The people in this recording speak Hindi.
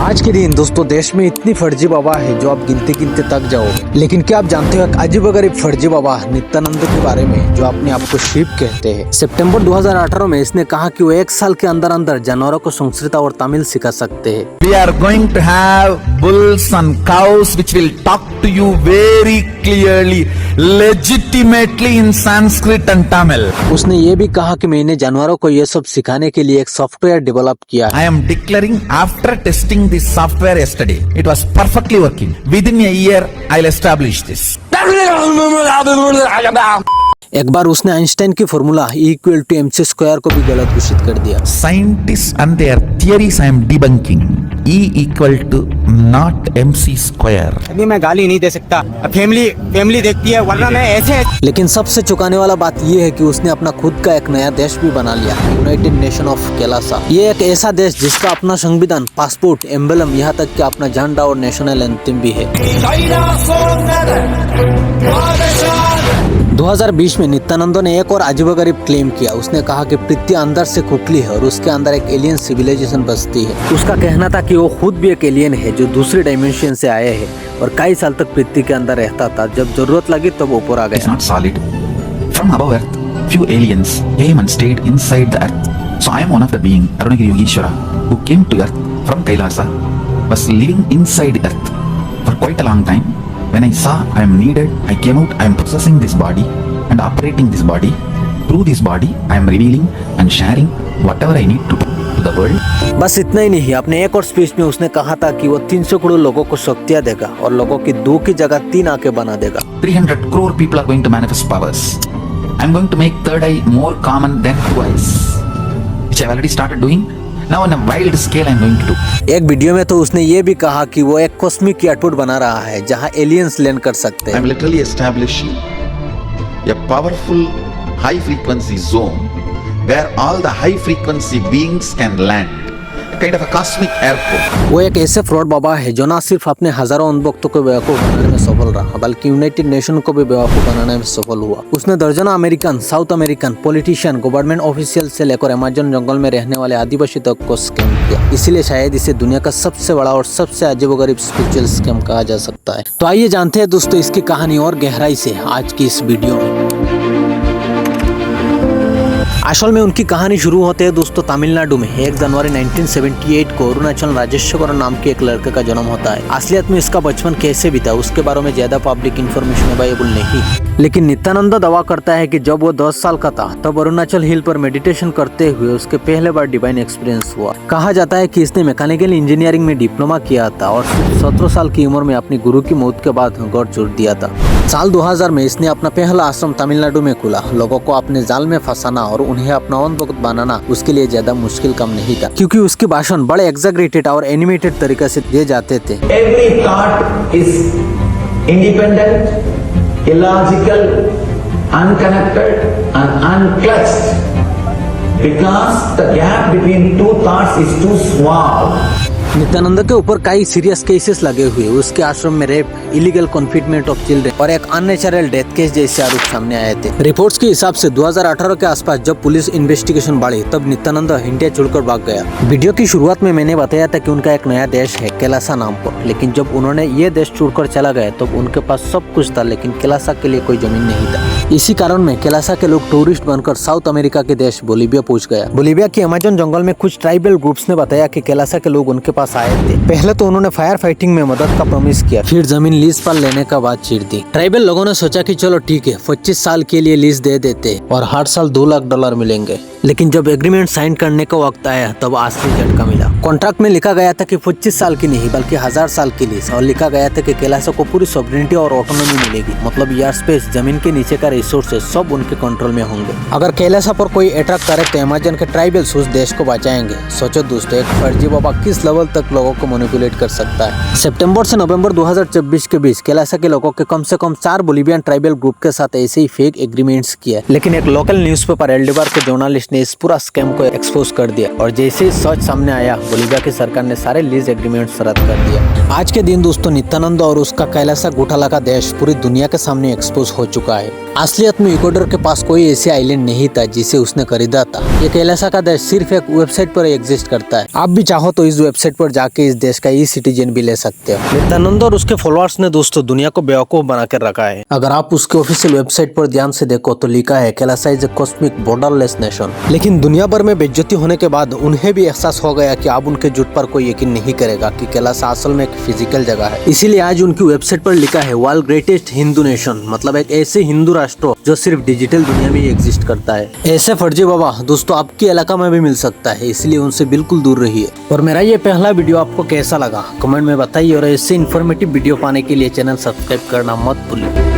We are going to have bulls and cows which will talk to you very clearly, legitimately in Sanskrit and Tamil. उसने ये भी कहा कि मैंने जानवरों को ये सब सिखाने के लिए एक सॉफ्टवेयर डेवलप किया है। I am declaring after testing this software yesterday, it was perfectly working. Within a year, I'll establish this. एक बार उसने आइंस्टाइन की फॉर्मूला E=mc² को भी गलत घोषित कर दिया। Scientists and their theories I am debunking. E=not mc². अभी मैं गाली नहीं दे सकता, फैमिली देखती है वरना मैं ऐसे। लेकिन सबसे चौंकाने वाला बात ये है कि उसने अपना खुद का एक नया देश भी बना लिया, यूनाइटेड नेशन ऑफ कैलासा। ये एक ऐसा देश जिसका अपना संविधान, पासपोर्ट, एम्बलम, यहाँ तक कि अपना झंडा और नेशनल एंथम भी है। 2020 में नित्यानंद ने एक और अजीबोगरीब क्लेम किया। उसने कहा कि पृथ्वी अंदर से खोखली है और उसके अंदर एक एलियन सिविलाइजेशन बसती है। उसका कहना था कि वो खुद भी एक एलियन है जो दूसरी डायमेंशन से आए हैं और कई साल तक पृथ्वी के अंदर रहता था। जब जरूरत लगी तब ऊपर आ It's गया। not solid. From above earth, few aliens came and stayed inside the earth. So I am one of the being, Arunagiri Yogeshwara, who came to earth from Kailasa, was living inside earth for quite a long time. When I saw I am needed, I came out, I am possessing this body and operating this body. Through this body, I am revealing and sharing whatever I need to do to the world. बस इतना ही नहीं, अपने एक और स्पीच में उसने कहा था कि वो 300 करोड़ लोगों को शक्तियाँ देगा और लोगों की 2 की जगह 3 आंखें बना देगा। 300 crore people are going to manifest powers. I am going to make third eye more common than two eyes, which I have already started doing. Now on a wild scale I am going to do. एक वीडियो में तो उसने ये भी कहा कि वो एक कॉस्मिक एयरपोर्ट बना रहा है जहां एलियंस लैंड कर सकते हैं। I'm literally establishing a powerful high frequency zone where all the high frequency beings can land. Kind of a cosmic airport. वो एक ऐसे फ्रॉड बाबा है जो न सिर्फ अपने हजारों अनुभक्तों को बेवकूफ बनाने में सफल रहा बल्कि यूनाइटेड नेशन को भी बेवकूफ बनाने में सफल हुआ। उसने दर्जनों American, south American, politician, government official से लेकर अमेज़न जंगल में रहने वाले आदिवासी तक को स्कैम किया। इसीलिए शायद इसे दुनिया का सबसे बड़ा और सबसे अजीबोगरीब स्पिरिचुअल स्कैम कहा जा सकता है। तो आइए जानते हैं दोस्तों इसकी कहानी और गहराई से आज की इस वीडियो में। असल में उनकी कहानी शुरू होते है दोस्तों तमिलनाडु में। 1 जनवरी 1978 को अरुणाचल राजेश्वर नाम के एक लड़के का जन्म होता है। असलियत में इसका बचपन कैसे बीता उसके बारे में ज्यादा पब्लिक इन्फॉर्मेशन अवेलेबल नहीं, लेकिन नित्यानंद दावा करता है कि जब वो 10 साल का था तब अरुणाचल हिल पर मेडिटेशन करते हुए उसके पहले बार डिवाइन एक्सपीरियंस हुआ। कहा जाता है कि इसने मैकेनिकल इंजीनियरिंग में डिप्लोमा किया था और 17 साल की उम्र में अपनी गुरु की मौत के बाद घर छोड़ दिया था। साल 2000 में इसने अपना पहला आश्रम तमिलनाडु में खोला। लोगों को अपने जाल में फंसाना और उन्हें अपना ओन भक्त बनाना उसके लिए ज्यादा मुश्किल काम नहीं था, क्योंकि उसके भाषण बड़े एग्जैगरेटेड और एनिमेटेड तरीके से दिए जाते थे। Every thought is independent, illogical, unconnected and unclutched because the gap between two thoughts is too small. Nityanand के ऊपर कई सीरियस केसेस लगे हुए। उसके आश्रम में रेप, इलीगल कन्फिनमेंट ऑफ चिल्ड्रन और एक अननेचुरल डेथ केस जैसे आरोप सामने आए थे। रिपोर्ट्स के हिसाब से 2018 के आसपास जब पुलिस इन्वेस्टिगेशन बढ़ी तब नित्यानंद इंडिया छोड़कर भाग गया। वीडियो की शुरुआत में मैंने बताया था कि उनका एक नया देश है कैलासा नाम पर, लेकिन जब उन्होंने ये देश छोड़कर चला गया तब उनके पास सब कुछ था लेकिन कैलासा के लिए कोई जमीन नहीं था। इसी कारण में कैलासा के लोग टूरिस्ट बनकर साउथ अमेरिका के देश बोलिविया पहुंच गया। बोलिविया के अमेज़न जंगल में कुछ ट्राइबल ग्रुप्स ने बताया कि कैलासा के लोग उनके पास आए थे। पहले तो उन्होंने फायर फाइटिंग में मदद का प्रॉमिस किया, फिर जमीन लीज पर लेने का बात छेड़ दी। ट्राइबल लोगों ने सोचा कि चलो ठीक है 25 साल के लिए लीज दे देते और हर साल $2 लाख मिलेंगे। लेकिन जब एग्रीमेंट साइन करने का वक्त आया तब असली झटका मिला। कॉन्ट्रैक्ट में लिखा गया था कि 25 साल की नहीं बल्कि 1000 साल की लीज, और लिखा गया था कि कैलासा को पूरी सॉवरेनिटी और ऑटोनॉमी मिलेगी। मतलब एयर स्पेस, जमीन के नीचे का रिसोर्सेज सब उनके कंट्रोल में होंगे। अगर कैलासा पर कोई अटैक करे तो अमेज़न के ट्राइबल्स उस देश को बचाएंगे। सोचो दोस्तों, एक फर्जी बाबा किस लेवल तक लोगों को मैनिपुलेट कर सकता है। सितंबर से नवंबर 2024 के बीच कैलासा के लोगों के कम से कम 4 बोलिवियन ट्राइबल ग्रुप के साथ ऐसे ही फेक एग्रीमेंट्स किए। लेकिन एक लोकल न्यूज़पेपर एल्डेबार के जर्नलिस्ट ने इस पूरा स्कैम को एक्सपोज कर दिया और जैसे ही सच सामने आया बोलिविया की सरकार ने सारे लीज एग्रीमेंट्स रद्द कर दिया। आज के दिन दोस्तों नित्यानंद और उसका कैलासा घोटाला का देश पूरी दुनिया के सामने एक्सपोज हो चुका है। असलियत में इक्वाडोर के पास कोई ऐसे आइलैंड नहीं था जिसे उसने खरीदा था। ये कैलासा का देश सिर्फ एक वेबसाइट पर एग्जिस्ट करता है। आप भी चाहो तो इस वेबसाइट पर जाके इस देश का सिटीजन भी ले सकते हो। नित्यानंद और उसके फॉलोअर्स ने दोस्तों दुनिया को बेवकूफ बना कर रखा है। अगर आप उसके ऑफिशियल वेबसाइट पर ध्यान से देखो तो लिखा है Kailasa is a cosmic borderless nation. लेकिन दुनिया भर में बेइज्जती होने के बाद उन्हें भी एहसास हो गया कि अब उनके झूठ पर कोई यकीन नहीं करेगा कि कैलासा असल में एक फिजिकल जगह है। इसीलिए आज उनकी वेबसाइट पर लिखा है वर्ल्ड ग्रेटेस्ट हिंदू नेशन, मतलब एक ऐसे हिंदू राष्ट्र जो सिर्फ डिजिटल दुनिया में ही एग्जिस्ट करता है। ऐसे फर्जी बाबा दोस्तों आपके इलाका में भी मिल सकता है, इसलिए उनसे बिल्कुल दूर रहिए। और मेरा ये पहला वीडियो आपको कैसा लगा कमेंट में बताइए और ऐसे इन्फॉर्मेटिव वीडियो पाने के लिए चैनल सब्सक्राइब करना मत भूलिए।